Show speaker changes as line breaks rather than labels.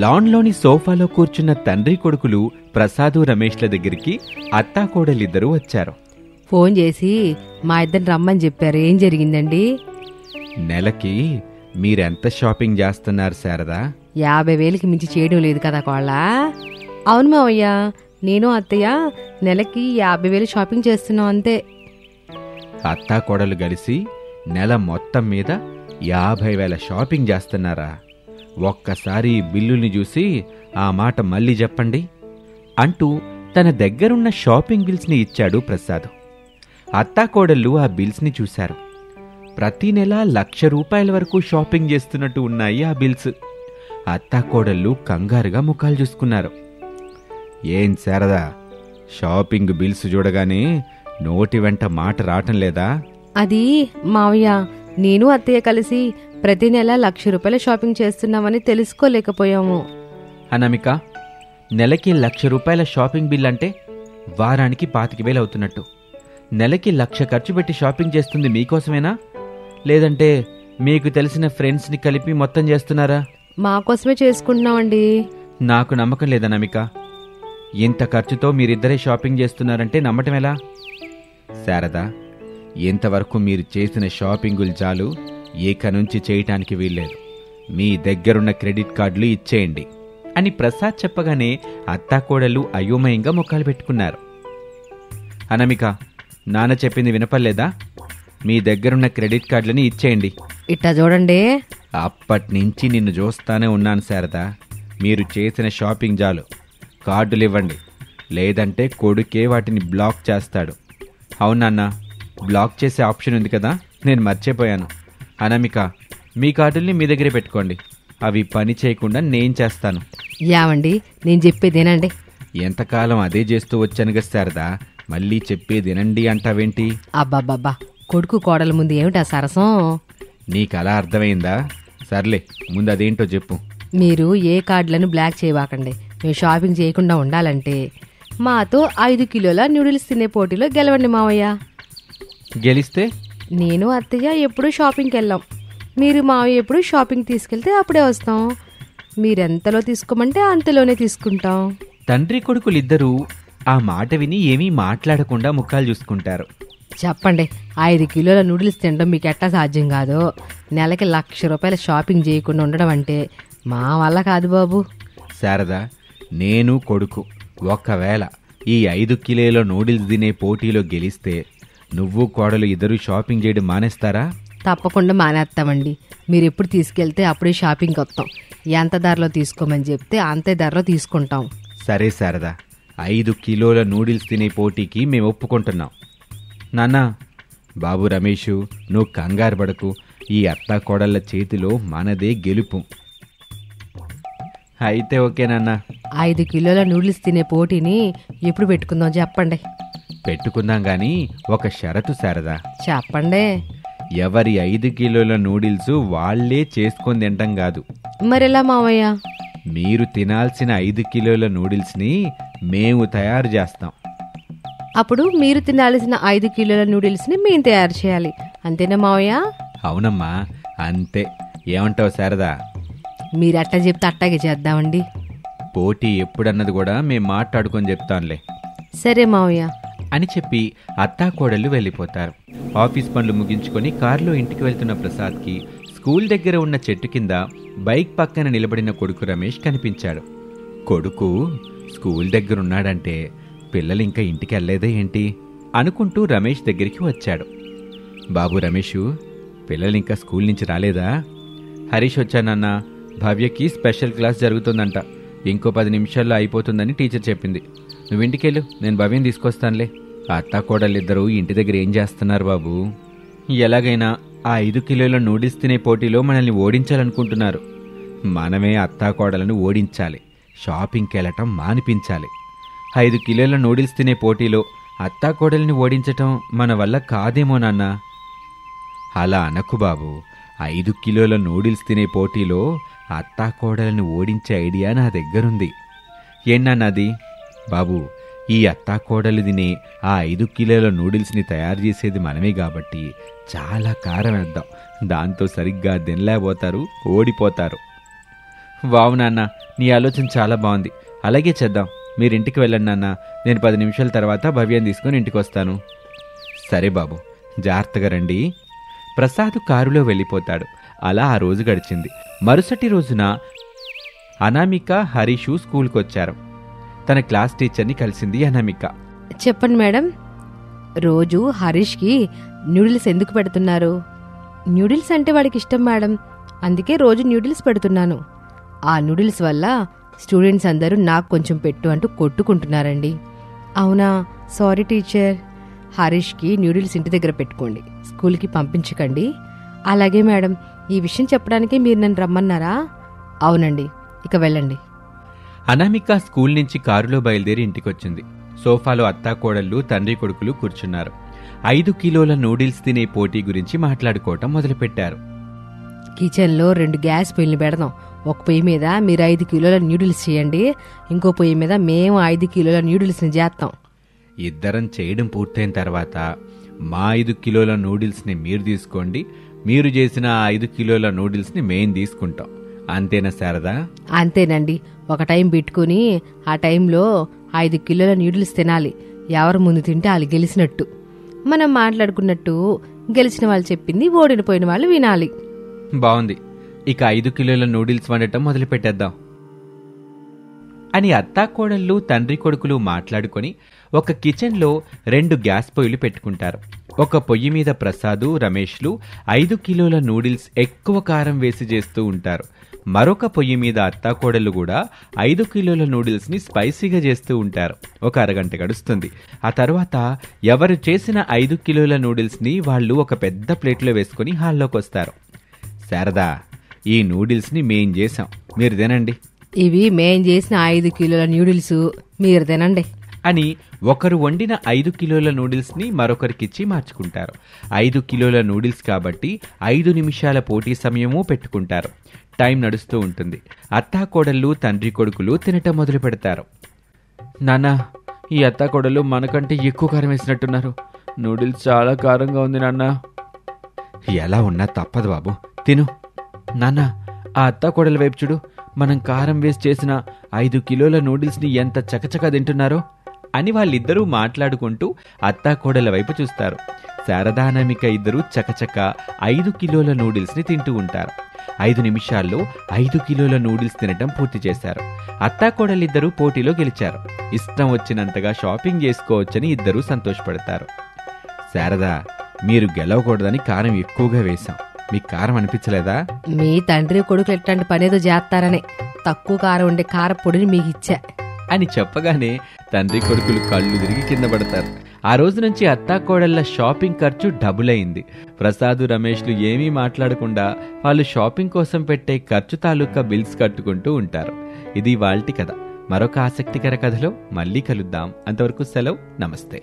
లాన్లోని సోఫాలో కూర్చున్న తండ్రి కొడుకులు ప్రసాదు రమేష్ల దగ్గరికి అత్తాకోడలిద్దరూ వచ్చారు.
ఫోన్ చేసి మా ఇద్దరిని రమ్మని చెప్పారు. ఏం జరిగిందండి?
నెలకి మీరెంత షాపింగ్ చేస్తున్నారు శారదా?
50,000కి మించి చేయడం లేదు కదా కోళ్ళ. అవును మావయ్య, నేను అత్తయ్య నెలకి 50,000 షాపింగ్ చేస్తున్నాం అంతే.
అత్తాకోడలు కలిసి నెల మొత్తం మీద 50,000 షాపింగ్ చేస్తున్నారా? ఒక్కసారి బిల్లుని చూసి ఆ మాట మళ్ళీ చెప్పండి అంటూ తన దగ్గరున్న షాపింగ్ బిల్స్ని ఇచ్చాడు ప్రసాద్. అత్తాకోడళ్ళు ఆ బిల్స్ని చూశారు. ప్రతి నెల ₹1,00,000 వరకు షాపింగ్ చేస్తున్నట్టు ఉన్నాయి ఆ బిల్స్. అత్తాకోడళ్ళు కంగారుగా ముఖాలు చూసుకున్నారు. ఏం శారదా, షాపింగ్ బిల్స్ చూడగానే నోటి వెంట మాట రావటం లేదా?
అది మావయ్య, నేను అత్తయ్య కలిసి ప్రతి నెల ₹1,00,000 షాపింగ్ చేస్తున్నామని తెలుసుకోలేకపోయాము.
అనామిక, నెలకి ₹1,00,000 షాపింగ్ బిల్ అంటే వారానికి 25,000 అవుతున్నట్టు. నెలకి 1,00,000 ఖర్చు పెట్టి షాపింగ్ చేస్తుంది మీకోసమేనా, లేదంటే మీకు తెలిసిన ఫ్రెండ్స్ని కలిపి మొత్తం చేస్తున్నారా?
మాకోసమే చేసుకుంటున్నామండి.
నాకు నమ్మకం లేదనామిక. ఇంత ఖర్చుతో మీరిద్దరే షాపింగ్ చేస్తున్నారంటే నమ్మటం ఎలా? శారదా, ఇంతవరకు మీరు చేసిన షాపింగులు చాలు, ఇక నుంచి చేయటానికి వీల్లేదు. మీ దగ్గరున్న క్రెడిట్ కార్డులు ఇచ్చేయండి అని ప్రసాద్ చెప్పగానే అత్తాకోడలు అయోమయంగా ముఖాలు పెట్టుకున్నారు. అనామిక, నాన్న చెప్పింది వినపల్లేదా? మీ దగ్గరున్న క్రెడిట్ కార్డులని ఇచ్చేయండి.
ఇట్టా చూడండి.
అప్పటినుంచి నిన్ను చూస్తానే ఉన్నాను శారదా. మీరు చేసిన షాపింగ్ చాలు, కార్డులు ఇవ్వండి, లేదంటే కొడుకే వాటిని బ్లాక్ చేస్తాడు. అవునన్నా, బ్లాక్ చేసే ఆప్షన్ ఉంది కదా, నేను మర్చిపోయాను. అనామిక, మీ కార్డుల్ని మీ దగ్గరే పెట్టుకోండి, అవి పని చేయకుండా నేను చేస్తాను.
యావండి, నేను చెప్పేదేనండి.
ఎంతకాలం అదే చేస్తూ వచ్చాను కదా శారదా, మళ్ళీ చెప్పేదేనండి అంటావేంటి?
అబ్బాబ్బాబ్బా, కొడుకు కోడల ముందు ఏమిటా సరసం?
నీకు అలా అర్థమైందా? సర్లే, ముందు అదేంటో చెప్పు.
మీరు ఏ కార్డులను బ్లాక్ చేయవాకండి. మేము షాపింగ్ చేయకుండా ఉండాలంటే మాతో 5 కిలోల నూడిల్స్ తినే పోటీలో గెలవండి మావయ్య.
గెలిస్తే?
నేను అత్తయ్య ఎప్పుడూ షాపింగ్కి వెళ్ళాం. మీరు మావయ్య ఎప్పుడు షాపింగ్ తీసుకెళ్తే అప్పుడే వస్తాం. మీరెంతలో తీసుకోమంటే అంతలోనే తీసుకుంటాం.
తండ్రి కొడుకులిద్దరూ ఆ మాట విని ఏమీ మాట్లాడకుండా ముఖాలు చూసుకుంటారు.
చెప్పండి, 5 కిలోల నూడిల్స్ తినడం మీకు ఎట్టా సాధ్యం కాదు. నెలకి ₹1,00,000 షాపింగ్ చేయకుండా ఉండడం అంటే మా వల్ల కాదు బాబు.
శారదా, నేను కొడుకు ఒకవేళ ఈ 5 కిలోల నూడిల్స్ తినే పోటీలో గెలిస్తే నువ్వు కోడలు ఇద్దరు షాపింగ్ చేయడం మానేస్తారా?
తప్పకుండా మానేస్తామండి. మీరు ఎప్పుడు తీసుకెళ్తే అప్పుడే షాపింగ్కి వస్తాం. ఎంత ధరలో తీసుకోమని చెప్తే అంతే ధరలో తీసుకుంటాం.
సరే శారదా, 5 కిలోల నూడిల్స్ తినే పోటీకి మేము ఒప్పుకుంటున్నాం. నాన్నా, బాబు రమేషు, నువ్వు కంగారు పడకు, ఈ అత్తా కోడళ్ళ చేతిలో మనదే గెలుపు. అయితే ఓకేనన్నా.
5 కిలోల నూడిల్స్ తినే పోటీని ఎప్పుడు పెట్టుకుందాం చెప్పండి.
పెట్టుకుందాం గాని ఒక షరతు శారదా.
చెప్పండి.
ఎవరి 5 కిలోల నూడిల్స్ వాళ్లే చేసుకొని తింటాం కాదు.
మరెలా మావయ్య?
మీరు తినాల్సిన 5 కిలోల నూడిల్స్ని మేము తయారు చేస్తాం.
అప్పుడు మీరు తినాల్సిన 5 కిలోల నూడిల్స్ని మేము తయారు చేయాలి, అంతేనా మావయ్య?
అవునమ్మా, అంతే. ఏమంటావు శారదా?
మీరు అట్టా చెప్తే అట్టాగే చేద్దామండి.
పోటీ ఎప్పుడన్నది కూడా మేం మాట్లాడుకొని చెప్తాంలే.
సరే మావయ్య
అని చెప్పి అత్తాకోడళ్ళు వెళ్ళిపోతారు. ఆఫీస్ పనులు ముగించుకొని కారులో ఇంటికి వెళ్తున్న ప్రసాద్కి స్కూల్ దగ్గర ఉన్న చెట్టు కింద బైక్ పక్కన నిలబడిన కొడుకు రమేష్ కనిపించాడు. కొడుకు స్కూల్ దగ్గరున్నాడంటే పిల్లలు ఇంకా ఇంటికి వెళ్ళలేదే ఏంటి అనుకుంటూ రమేష్ దగ్గరికి వచ్చాడు. బాబు రమేషు, పిల్లలు ఇంకా స్కూల్ నుంచి రాలేదా? హరీష్ వచ్చానన్నా, భవ్యకి స్పెషల్ క్లాస్ జరుగుతుందంట, ఇంకో 10 నిమిషాల్లో అయిపోతుందని టీచర్ చెప్పింది. నువ్వు ఇంటికెళ్ళు, నేను భవ్యని తీసుకొస్తానులే. అత్తాకోడళ్ళిద్దరూ ఇంటి దగ్గర ఏం చేస్తున్నారు బాబు? ఎలాగైనా ఆ 5 కిలోల నూడిల్స్ తినే పోటీలో మనల్ని ఓడించాలనుకుంటున్నారు. మనమే అత్తాకోడలను ఓడించాలి, షాపింగ్కి వెళ్ళటం మానిపించాలి. 5 కిలోల నూడిల్స్ తినే పోటీలో అత్తాకోడల్ని ఓడించటం మన వల్ల కాదేమో నాన్నా. అలా అనకు బాబు, 5 కిలోల నూడిల్స్ తినే పోటీలో అత్తాకోడలను ఓడించే ఐడియా నా దగ్గరుంది. ఏనాన్నది? బాబు, ఈ అత్తాకోడలు తినే ఆ 5 కిలోల నూడిల్స్ని తయారు చేసేది మనమే కాబట్టి చాలా కారం వేద్దాం. దాంతో సరిగ్గా తినలేకపోతారు, ఓడిపోతారు. వావు నాన్న, నీ ఆలోచన చాలా బాగుంది. అలాగే చేద్దాం. మీరు ఇంటికి వెళ్ళండి నాన్న. నేను 10 నిమిషాల తర్వాత భవ్యాన్ని తీసుకొని ఇంటికి వస్తాను. సరే బాబు, జాగ్రత్తగా రండి. ప్రసాద్ కారులో వెళ్ళిపోతాడు. అలా ఆ రోజు గడిచింది. మరుసటి రోజున అనామిక, హరీషు స్కూల్కొచ్చారు. తన క్లాస్ టీచర్ని కలిసింది అనామిక.
చెప్పండి మేడం, రోజు హరీష్కి న్యూడిల్స్ ఎందుకు పెడుతున్నారు? న్యూడిల్స్ అంటే వాడికి ఇష్టం మేడం, అందుకే రోజు న్యూడిల్స్ పెడుతున్నాను. ఆ న్యూడిల్స్ వల్ల స్టూడెంట్స్ అందరూ నాకు కొంచెం పెట్టు అంటూ కొట్టుకుంటున్నారండి. అవునా, సారీ టీచర్. హరీష్కి న్యూడిల్స్ ఇంటి దగ్గర పెట్టుకోండి, స్కూల్కి పంపించకండి. అలాగే మేడం, ఈ విషయం చెప్పడానికి మీరు నన్ను రమ్మన్నారా? అవునండి, ఇక వెళ్ళండి.
అనామిక స్కూల్ నుంచి కారులో బయలుదేరి ఇంటికొచ్చింది. సోఫాలో అత్తాకోడళ్ళు, తండ్రి కొడుకులు కూర్చున్నారు. 5 కిలోల నూడిల్స్ తినే పోటీ గురించి మాట్లాడుకోవటం మొదలుపెట్టారు.
కిచెన్లో 2 గ్యాస్ పొయ్యిలు పెడదాం. ఒక పొయ్యి మీద మీరు 5 కిలోల న్యూడిల్స్ చేయండి, ఇంకో పొయ్యి మీద మేము 5 కిలోల న్యూడిల్స్ని చేస్తాం.
ఇద్దరం చేయడం పూర్తయిన తర్వాత మా 5 కిలోల నూడిల్స్ని మీరు తీసుకోండి, మీరు చేసిన 5 కిలోల నూడిల్స్ని మేం తీసుకుంటాం. అంతేనా శారదా?
అంతేనండి. ఒక టైం పెట్టుకుని ఆ టైంలో 5 కిలోల న్యూడిల్స్ తినాలి. ఎవరు ముందు తింటే వాళ్ళు గెలిచినట్టు. మనం మాట్లాడుకున్నట్టు గెలిచిన వాళ్ళు చెప్పింది ఓడిపోయిన వాళ్ళు వినాలి.
బాగుంది. ఇక 5 కిలోల నూడిల్స్ వండటం మొదలుపెట్టేద్దాం అని అత్తాకోడళ్ళు, తండ్రి కొడుకులు మాట్లాడుకొని ఒక కిచెన్లో 2 గ్యాస్ పొయ్యిలు పెట్టుకుంటారు. ఒక పొయ్యి మీద ప్రసాదు, రమేష్లు 5 కిలోల నూడిల్స్ ఎక్కువ కారం వేసి చేస్తూ ఉంటారు. మరొక పొయ్యి మీద అత్తాకోడళ్ళు కూడా 5 కిలోల నూడిల్స్ని స్పైసీగా చేస్తూ ఉంటారు. ఒక అరగంట గడుస్తుంది. ఆ తర్వాత ఎవరు చేసిన 5 కిలోల నూడిల్స్ని వాళ్ళు ఒక పెద్ద ప్లేట్లో వేసుకుని హాల్లోకి వస్తారు. శారదా, ఈ నూడిల్స్ని మేం చేసాం, మీరు తినండి.
ఇవి మేం చేసిన 5 కిలోల న్యూడిల్స్, మీరు తినండి
అని ఒకరు వండిన 5 కిలోల నూడిల్స్ని మరొకరికిచ్చి మార్చుకుంటారు. 5 కిలోల నూడిల్స్ కాబట్టి 5 నిమిషాల పోటీ సమయమూ పెట్టుకుంటారు. టైం నడుస్తూ ఉంటుంది. అత్తాకోడళ్ళు, తండ్రి కొడుకులు తినటం మొదలు పెడతారు. నాన్న, ఈ అత్తాకోడళ్ళు మనకంటే ఎక్కువ కారం వేసినట్టున్నారు. నూడిల్స్ చాలా కారంగా ఉంది నాన్న. ఎలా ఉన్నా తప్పదు బాబు, తిను. నాన్న, ఆ అత్తాకోడల వైపు చూడు, మనం కారం వేసి చేసిన 5 కిలోల నూడిల్స్ని ఎంత చకచకా తింటున్నారో అని వాళ్ళిద్దరూ మాట్లాడుకుంటూ అత్తాకోడల వైపు చూస్తారు. శారదానామిక ఇద్దరూ చకచక 5 కిలోల నూడిల్స్ని తింటూ ఉంటారు. 5 నిమిషాల్లో 5 కిలోల నూడిల్స్ తినటం పూర్తి చేశారు. అత్తాకోడలిద్దరూ పోటీలో గెలిచారు. ఇష్టం వచ్చినంతగా షాపింగ్ చేసుకోవచ్చని ఇద్దరూ సంతోషపడతారు. శారదా, మీరు గెలవకూడదని కారం ఎక్కువగా వేశాం, మీకు కారం అనిపించలేదా?
మీ తండ్రి కొడుకులు ఎట్లాంటి పనేదో చేస్తారనే తక్కువ కారం ఉండే కారపొడిని మీకు ఇచ్చా
అని చెప్పగానే తండ్రి కొడుకులు కళ్ళు తిరిగి కింద పడతారు. ఆ రోజు నుంచి అత్తాకోడళ్ల షాపింగ్ ఖర్చు డబుల్ అయింది. ప్రసాద్, రమేష్లు ఏమీ మాట్లాడకుండా వాళ్ళు షాపింగ్ కోసం పెట్టే ఖర్చు తాలూకా బిల్స్ కట్టుకుంటూ ఉంటారు. ఇది వాల్టి కథ. మరొక ఆసక్తికర కథలో మళ్ళీ కలుద్దాం. అంతవరకు సెలవు, నమస్తే.